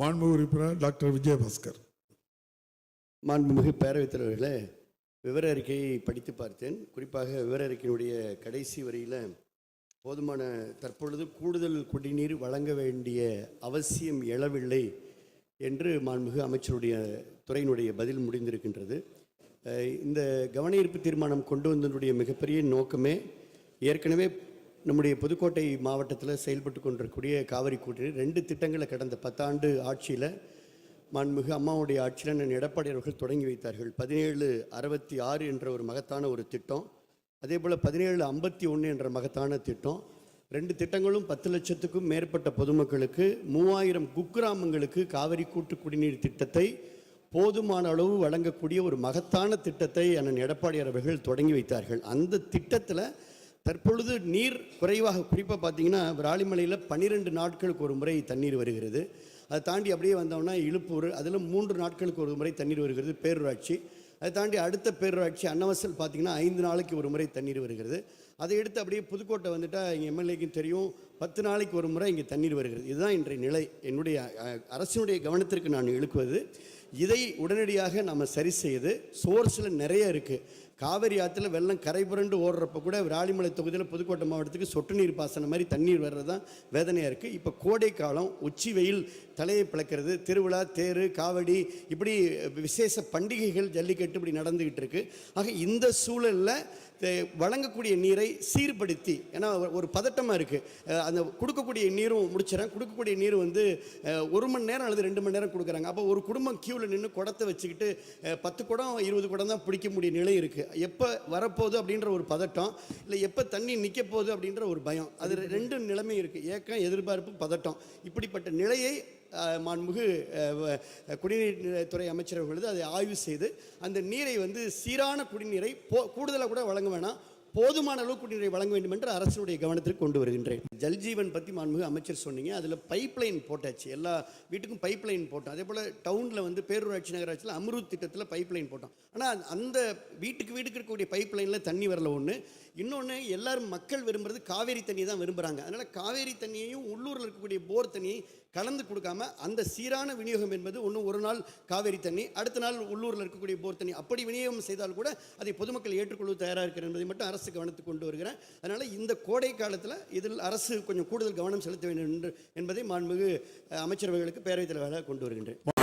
மாண்புமிகு உறுப்பினர் டாக்டர் விஜயபாஸ்கர். மாண்புமிகு பேரவைத் தலைவர்களே, விவர அறிக்கையை படித்து பார்த்தேன். குறிப்பாக விவர அறிக்கையினுடைய கடைசி வரியில் போதுமான தற்பொழுது கூடுதல் குடிநீர் வழங்க வேண்டிய அவசியம் எழவில்லை என்று மாண்புமிகு அமைச்சருடைய துறையினுடைய பதில் முடிந்திருக்கின்றது. இந்த கவனஈர்ப்பு தீர்மானம் கொண்டு வந்ததுடைய மிகப்பெரிய நோக்கமே ஏற்கனவே நம்முடைய புதுக்கோட்டை மாவட்டத்தில் செயல்பட்டு கொண்டிருக்கக்கூடிய காவிரி கூட்டணி 2 திட்டங்களை கடந்த 10 ஆண்டு ஆட்சியில் மாண்புமிகு அம்மாவுடைய ஆட்சியில் நான் எடப்பாடி அவர்கள் தொடங்கி வைத்தார்கள். 1766 என்ற ஒரு மகத்தான ஒரு திட்டம், அதே போல் 1751 என்ற மகத்தான திட்டம். 2 திட்டங்களும் 10 லட்சத்துக்கும் மேற்பட்ட பொதுமக்களுக்கு 3000 குக்கிராமங்களுக்கு காவிரி கூட்டு குடிநீர் திட்டத்தை போதுமான அளவு வழங்கக்கூடிய ஒரு மகத்தான திட்டத்தை அண்ணன் எடப்பாடி அவர்கள் தொடங்கி வைத்தார்கள். அந்த திட்டத்தில் தற்பொழுது நீர் குறைவாக, குறிப்பாக பார்த்தீங்கன்னா விராலிமலையில் 12 நாட்களுக்கு ஒரு முறை தண்ணீர் வருகிறது. அதை தாண்டி அப்படியே வந்தோம்னா இழுப்பூர், அதில் 3 நாட்களுக்கு ஒரு முறை தண்ணீர் வருகிறது பேரூராட்சி. அதை தாண்டி அடுத்த பேரூராட்சி அன்னவாசல் பார்த்திங்கன்னா 5 நாளைக்கு ஒரு முறை தண்ணீர் வருகிறது. அதை எடுத்து அப்படியே புதுக்கோட்டை வந்துட்டால் இங்கே எம்எல்ஏக்கும் தெரியும் 10 நாளைக்கு ஒரு முறை இங்கே தண்ணீர் வருகிறது. இதுதான் இன்றைய நிலை. என்னுடைய அரசினுடைய கவனத்திற்கு நான் இழுக்குவது, இதை உடனடியாக நம்ம சரி செய்து, சோர்ஸில் நிறைய இருக்குது. காவிரி ஆற்றுல வெள்ளம் கரை புரண்டு ஓடுறப்ப கூட விராலிமலை தொகுதியில் புதுக்கோட்டை மாவட்டத்துக்கு சொட்டு நீர் பாசன மாதிரி தண்ணீர் வர்றது தான் வேதனையாக இருக்குது. இப்போ கோடை காலம், உச்சி வெயில் தலையை பிளக்கிறது, திருவிழா, தேர், காவடி, இப்படி விசேஷ பண்டிகைகள், ஜல்லிக்கட்டு இப்படி நடந்துக்கிட்டு இருக்குது. ஆக இந்த சூழலில் வழங்கக்கூடிய நீரை சீர்படுத்தி, ஏன்னா ஒரு பதட்டமாக இருக்குது, அந்த கொடுக்கக்கூடிய நீரும் முடிச்சிடறேன், கொடுக்கக்கூடிய நீர் வந்து 1 மணி நேரம் அல்லது 2 மணி நேரம் கொடுக்குறாங்க. அப்போ ஒரு குடும்பம் கியூவில் நின்று குடத்தை வச்சுக்கிட்டு 10 குடம் 20 குடம் தான் பிடிக்க முடிய நிலை இருக்குது. எப்போ வரப்போகுது அப்படின்ற ஒரு பதட்டம், இல்லை எப்போ தண்ணி நிற்க போகுது அப்படின்ற ஒரு பயம், அது 2 நிலைமை இருக்குது. ஏக்கம், எதிர்பார்ப்பு, பதட்டம். இப்படிப்பட்ட நிலையை மாண்புமிகு குடிநீர் துறை அமைச்சர்கள் அதை ஆய்வு செய்து அந்த நீரை வந்து சீரான குடிநீரை கூடுதலாக கூட வழங்க வேணாம், போதுமான அளவு குடிநீரை வழங்க வேண்டும் என்று அரசுடைய கவனத்திற்கு கொண்டு வருகின்றேன். ஜல்ஜீவன் பற்றி மாண்புமிகு அமைச்சர் சொன்னீங்க, அதில் பைப்லைன் போட்டாச்சு, எல்லா வீட்டுக்கும் பைப்லைன் போட்டோம். அதே போல் டவுனில் வந்து பேரூராட்சி நகராட்சியில் அம்ருத் திட்டத்தில் பைப்லைன் போட்டோம். ஆனால் அந்த வீட்டுக்கு இருக்கக்கூடிய பைப்லைனில் தண்ணி வரல. ஒன்று, இன்னொன்று, எல்லாரும் மக்கள் விரும்புறது காவேரி தண்ணி தான் விரும்புகிறாங்க. அதனால் காவேரி தண்ணியையும் உள்ளூரில் இருக்கக்கூடிய போர் தண்ணியை கலந்து கொடுக்காம அந்த சீரான விநியோகம் என்பது ஒரு நாள் காவேரி தண்ணி, அடுத்த நாள் உள்ளூரில் இருக்கக்கூடிய போர் தண்ணி, அப்படி விநியோகம் செய்தால் கூட அதை பொதுமக்கள் ஏற்றுக்கொள்வது தயாராக இருக்கிறது என்பதை மட்டும் அரசு கவனத்துக்கு கொண்டு வருகிறேன். அதனால் இந்த கோடை காலத்தில் இதில் அரசு கொஞ்சம் கூடுதல் கவனம் செலுத்த வேண்டும் என்பதை மாண்புமிகு அமைச்சரவைகளுக்கு பேரவைத் தலைவராக கொண்டு வருகின்றேன்.